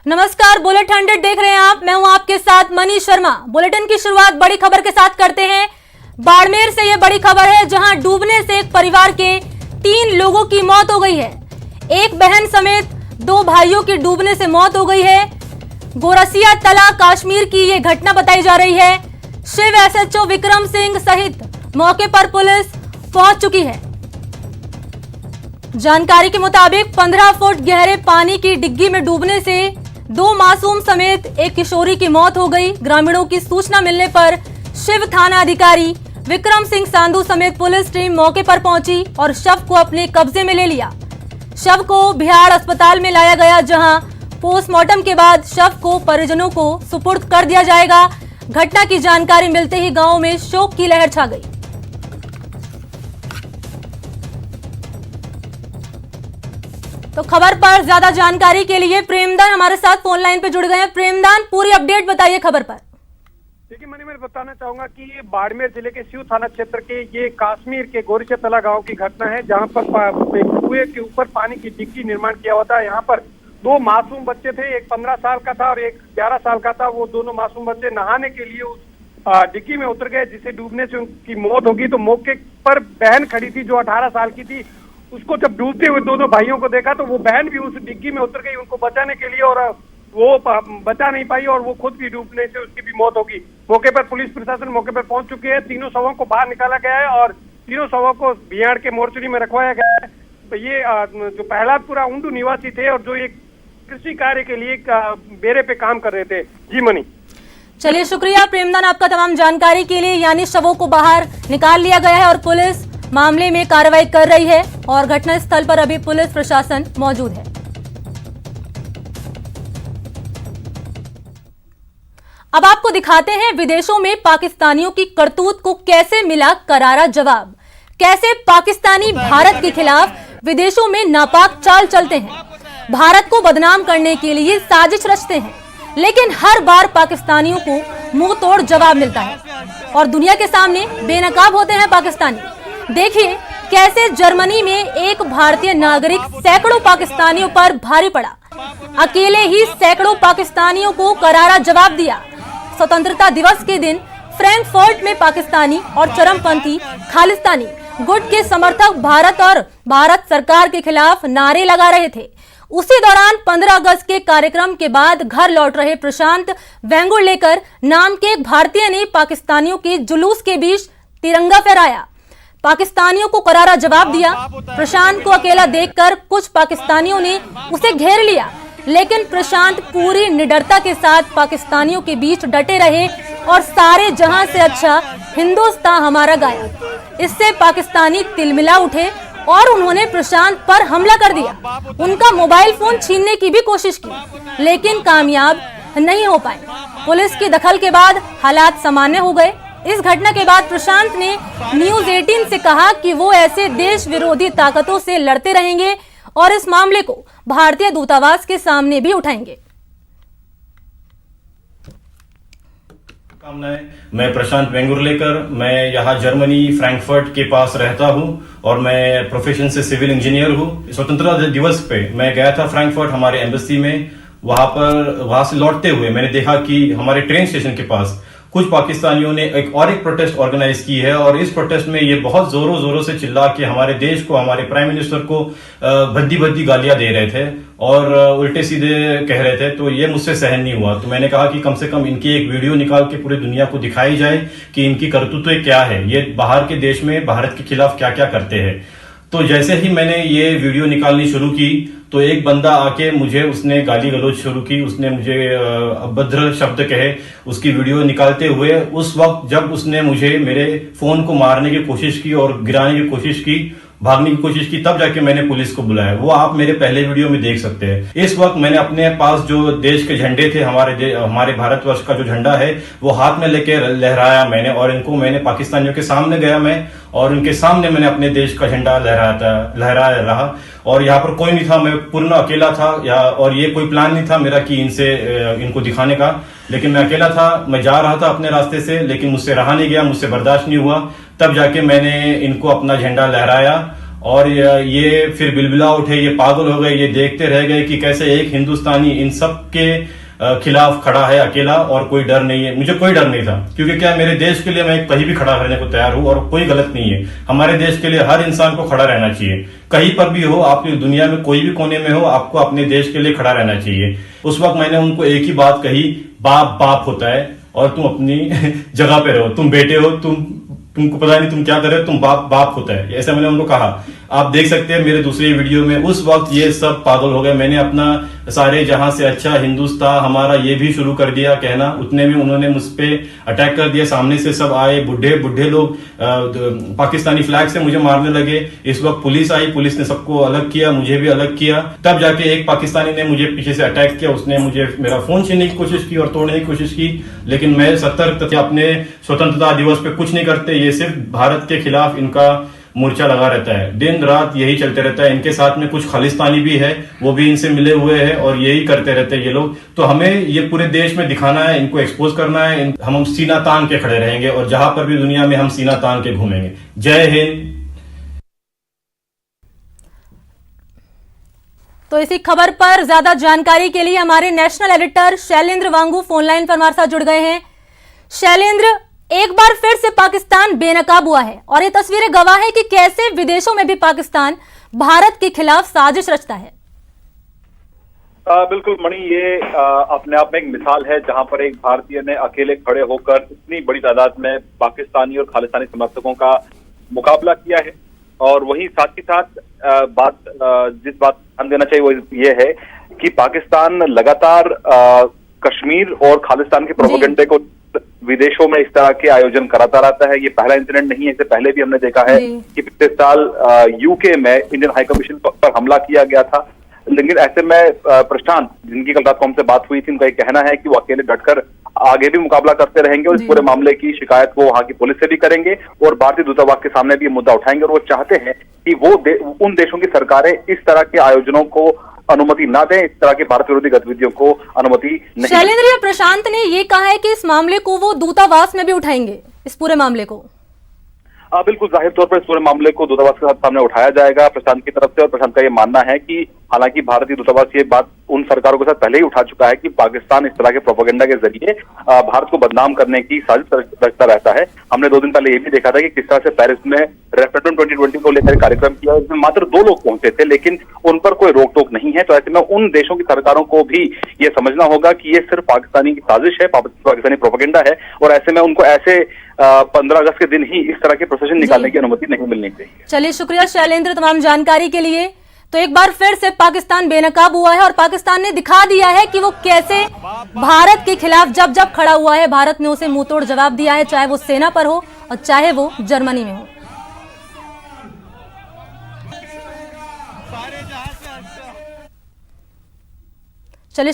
नमस्कार, बुलेटिन 100 देख रहे हैं आप। मैं हूं आपके साथ मनीष शर्मा। बुलेटिन की शुरुआत बड़ी खबर के साथ करते हैं। बाड़मेर से यह बड़ी खबर है, जहां डूबने से एक परिवार के 3 लोगों की मौत हो गई है। एक बहन समेत 2 भाइयों की डूबने से मौत हो गई है। गोरसिया तला कश्मीर की यह घटना बताई जा रही है। शिव एसएचओ विक्रम सिंह सहित मौके पर पुलिस पहुंच चुकी है। जानकारी के मुताबिक 15 फुट गहरे पानी की डिग्गी में डूबने से 2 मासूम समेत एक किशोरी की मौत हो गई। ग्रामीणों की सूचना मिलने पर शिव थाना अधिकारी विक्रम सिंह सांधू समेत पुलिस टीम मौके पर पहुंची और शव को अपने कब्जे में ले लिया। शव को बिहार अस्पताल में लाया गया, जहां पोस्टमार्टम के बाद शव को परिजनों को सुपुर्द कर दिया जाएगा। घटना की जानकारी मिलते ही गांव में शोक की लहर छा गई। तो खबर पर ज्यादा जानकारी के लिए प्रेमदान हमारे साथ फोन लाइन पे जुड़ गए हैं। प्रेमदान, पूरी अपडेट बताइए खबर पर। देखिए मैं बताना चाहूंगा कि ये बाड़मेर जिले के शिव थाना क्षेत्र के ये कश्मीर के गोरसिया तला गांव की घटना है, जहां पर कुएं के ऊपर पानी की डिग्गी निर्माण किया हुआ था। यहाँ पर 2 मासूम बच्चे थे, एक 15 साल का था और एक 11 साल का था। वो दोनों मासूम बच्चे नहाने के लिए उस डिग्गी में उतर गए, जिसे डूबने से उनकी मौत होगी। तो मौके पर बहन खड़ी थी जो 18 साल की थी। उसको जब डूबते हुए दोनों भाइयों को देखा तो वो बहन भी उस डिग्गी में उतर गई उनको बचाने के लिए, और वो बचा नहीं पाई और वो खुद भी डूबने से उसकी भी मौत होगी। मौके पर पुलिस प्रशासन मौके पर पहुंच चुकी है। 3 शवों को बाहर निकाला गया है और 3 शवों को बिहार के मोर्चरी में रखवाया गया है। तो ये जो प्रहलादपुरा उंडू निवासी थे और जो एक कृषि कार्य के लिए बेरे पे काम कर रहे थे। जी मनी। चलिए, शुक्रिया प्रेमदान आपका तमाम जानकारी के लिए। यानी शवों को बाहर निकाल लिया गया है और पुलिस मामले में कार्रवाई कर रही है और घटना स्थल पर अभी पुलिस प्रशासन मौजूद है। अब आपको दिखाते हैं विदेशों में पाकिस्तानियों की करतूत को कैसे मिला करारा जवाब। कैसे पाकिस्तानी भारत के खिलाफ विदेशों में नापाक चाल चलते हैं, भारत को बदनाम करने के लिए साजिश रचते हैं, लेकिन हर बार पाकिस्तानियों को मुंह तोड़ जवाब मिलता है और दुनिया के सामने बेनकाब होते हैं पाकिस्तानी। देखिए कैसे जर्मनी में एक भारतीय नागरिक सैकड़ों पाकिस्तानियों पर भारी पड़ा। अकेले ही सैकड़ों पाकिस्तानियों को करारा जवाब दिया। स्वतंत्रता दिवस के दिन फ्रैंकफर्ट में पाकिस्तानी और चरमपंथी खालिस्तानी गुट के समर्थक भारत और भारत सरकार के खिलाफ नारे लगा रहे थे। उसी दौरान 15 अगस्त के कार्यक्रम के बाद घर लौट रहे प्रशांत वेंगुर्लेकर नाम के एक भारतीय ने पाकिस्तानियों के जुलूस के बीच तिरंगा फहराया, पाकिस्तानियों को करारा जवाब दिया। प्रशांत को अकेला देखकर कुछ पाकिस्तानियों ने उसे घेर लिया, लेकिन प्रशांत पूरी निडरता के साथ पाकिस्तानियों के बीच डटे रहे और सारे जहां से अच्छा हिंदुस्तान हमारा गाया। इससे पाकिस्तानी तिलमिला उठे और उन्होंने प्रशांत पर हमला कर दिया। उनका मोबाइल फोन छीनने की भी कोशिश की, लेकिन कामयाब नहीं हो पाए। पुलिस की दखल के बाद हालात सामान्य हो गए। इस घटना के बाद प्रशांत ने न्यूज 18 से कहा कि वो ऐसे देश विरोधी ताकतों से लड़ते रहेंगे और इस मामले को भारतीय दूतावास के सामने भी उठाएंगे। मैं प्रशांत वेंगुर्लेकर, मैं यहाँ जर्मनी फ्रैंकफर्ट के पास रहता हूँ और मैं प्रोफेशन से सिविल इंजीनियर हूँ। स्वतंत्रता दिवस पे मैं गया था फ्रैंकफर्ट हमारे एम्बेसी में। वहां से लौटते हुए मैंने देखा कि हमारे ट्रेन स्टेशन के पास कुछ पाकिस्तानियों ने एक प्रोटेस्ट ऑर्गेनाइज की है और इस प्रोटेस्ट में ये बहुत जोरों से चिल्ला के हमारे देश को, हमारे प्राइम मिनिस्टर को भद्दी गालियां दे रहे थे और उल्टे सीधे कह रहे थे। तो ये मुझसे सहन नहीं हुआ। तो मैंने कहा कि कम से कम इनकी एक वीडियो निकाल के पूरी दुनिया को दिखाई जाए कि इनकी करतूतें क्या है, ये बाहर के देश में भारत के खिलाफ क्या क्या करते हैं। तो जैसे ही मैंने ये वीडियो निकालनी शुरू की तो एक बंदा आके मुझे उसने गाली गलौज शुरू की। उसने मुझे अभद्र शब्द कहे उसकी वीडियो निकालते हुए। उस वक्त जब उसने मुझे मेरे फोन को मारने की कोशिश की और गिराने की कोशिश की, भागने की कोशिश की, तब जाके मैंने पुलिस को बुलाया। वो आप मेरे पहले वीडियो में देख सकते हैं। इस वक्त मैंने अपने पास जो देश के झंडे थे, हमारे भारतवर्ष का जो झंडा है वो हाथ में लेके लहराया मैंने और मैंने पाकिस्तानियों के सामने गया मैं और उनके सामने मैंने अपने देश का झंडा लहराया रहा। और यहाँ पर कोई नहीं था, मैं पूर्ण अकेला था और ये कोई प्लान नहीं था मेरा कि इनको दिखाने का, लेकिन मैं अकेला था। मैं जा रहा था अपने रास्ते से, लेकिन मुझसे रहा नहीं गया, मुझसे बर्दाश्त नहीं हुआ। तब जाके मैंने इनको अपना झंडा लहराया और ये फिर बिलबिला उठे, ये पागल हो गए, ये देखते रह गए कि कैसे एक हिंदुस्तानी इन सब के खिलाफ खड़ा है अकेला और कोई डर नहीं है। मुझे कोई डर नहीं था, क्योंकि क्या मेरे देश के लिए मैं कहीं भी खड़ा रहने को तैयार हूं और कोई गलत नहीं है। हमारे देश के लिए हर इंसान को खड़ा रहना चाहिए, कहीं पर भी हो, आप दुनिया में कोई भी कोने में हो, आपको अपने देश के लिए खड़ा रहना चाहिए। उस वक्त मैंने उनको एक ही बात कही, बाप बाप होता है और तुम अपनी जगह पे रहो, तुम बेटे हो, तुमको पता नहीं तुम क्या कर रहे हो, तुम बाप बाप होता है, ऐसा मैंने उनको कहा। आप देख सकते हैं मेरे दूसरे वीडियो में, उस वक्त ये सब पागल हो गए। मैंने अपना सारे जहां से अच्छा हिंदुस्तान हमारा ये भी शुरू कर दिया कहना, उतने में उन्होंने मुझ पे अटैक कर दिया। सामने से सब आए, बुढ़े लोग पाकिस्तानी फ्लैग से मुझे मारने लगे। इस वक्त पुलिस आई, पुलिस ने सबको अलग किया, मुझे भी अलग किया। तब जाके एक पाकिस्तानी ने मुझे पीछे से अटैक किया, उसने मुझे मेरा फोन छीनने की कोशिश की और तोड़ने की कोशिश की, लेकिन मैं सतर्क था। अपने स्वतंत्रता दिवस पे कुछ नहीं करते, ये सिर्फ भारत के खिलाफ इनका मोर्चा लगा रहता है, दिन रात यही चलते रहता है। इनके साथ में कुछ खालिस्तानी भी है, वो भी इनसे मिले हुए हैं और यही करते रहते हैं ये लोग। तो हमें ये पूरे देश में दिखाना है, इनको एक्सपोज करना है। हम सीना तान के खड़े रहेंगे और जहां पर भी दुनिया में हम सीना तान के घूमेंगे। जय हिंद। तो इसी खबर पर ज्यादा जानकारी के लिए हमारे नेशनल एडिटर शैलेंद्र वांगू फोनलाइन पर हमारे साथ जुड़ गए हैं। शैलेंद्र, एक बार फिर से पाकिस्तान बेनकाब हुआ है और ये तस्वीरें गवाह है कि कैसे विदेशों में भी पाकिस्तान भारत के खिलाफ साजिश रचता है। बिल्कुल मणि, ये अपने आप में एक मिसाल है जहां पर एक भारतीय ने अकेले खड़े होकर इतनी बड़ी तादाद में पाकिस्तानी और खालिस्तानी समर्थकों का मुकाबला किया है। और वहीं साथ ही साथ जिस बात ध्यान देना चाहिए वो ये है कि पाकिस्तान लगातार कश्मीर और खालिस्तान के प्रोपेगेंडे को विदेशों में इस तरह के आयोजन कराता रहता है। ये पहला इंसिडेंट नहीं है, इससे पहले भी हमने देखा है कि पिछले साल यूके में इंडियन हाई कमीशन पर हमला किया गया था। लेकिन ऐसे में प्रशांत, जिनकी कल रात को हमसे बात हुई थी, उनका ये कहना है कि वो अकेले डटकर आगे भी मुकाबला करते रहेंगे और इस पूरे मामले की शिकायत वो वहां की पुलिस से भी करेंगे और भारतीय दूतावास के सामने भी ये मुद्दा उठाएंगे। और वो चाहते हैं कि वो उन देशों की सरकारें इस तरह के आयोजनों को अनुमति ना दें, इस तरह की भारत विरोधी गतिविधियों को अनुमति नहीं। शैलेंद्र, प्रशांत ने ये कहा है कि इस मामले को वो दूतावास में भी उठाएंगे, इस पूरे मामले को। बिल्कुल, जाहिर तौर पर इस पूरे मामले को दूतावास के साथ सामने उठाया जाएगा प्रशांत की तरफ से। और प्रशांत का ये मानना है कि हालांकि भारतीय दूतावास ये बात उन सरकारों के साथ पहले ही उठा चुका है कि पाकिस्तान इस तरह के प्रोपेगेंडा के जरिए भारत को बदनाम करने की साजिश रचता रहता है। हमने 2 दिन पहले ये भी देखा था कि किस तरह से पेरिस में रेफरेंडम 2020 को लेकर कार्यक्रम किया, इसमें मात्र 2 लोग पहुंचे थे, लेकिन उन पर कोई रोक टोक नहीं है। तो ऐसे में उन देशों की सरकारों को भी ये समझना होगा कि ये सिर्फ पाकिस्तानी की साजिश है, पाकिस्तानी प्रोपेगेंडा है। और ऐसे में उनको ऐसे 15 अगस्त के दिन ही इस तरह के प्रोसेशन निकालने की अनुमति नहीं मिलनी चाहिए। चलिए, शुक्रिया शैलेंद्र तमाम जानकारी के लिए। तो एक बार फिर से पाकिस्तान बेनकाब हुआ है और पाकिस्तान ने दिखा दिया है कि वो कैसे भारत के खिलाफ जब जब खड़ा हुआ है, भारत ने उसे मुंहतोड़ जवाब दिया है, चाहे वो सेना पर हो और चाहे वो जर्मनी में हो। चलिए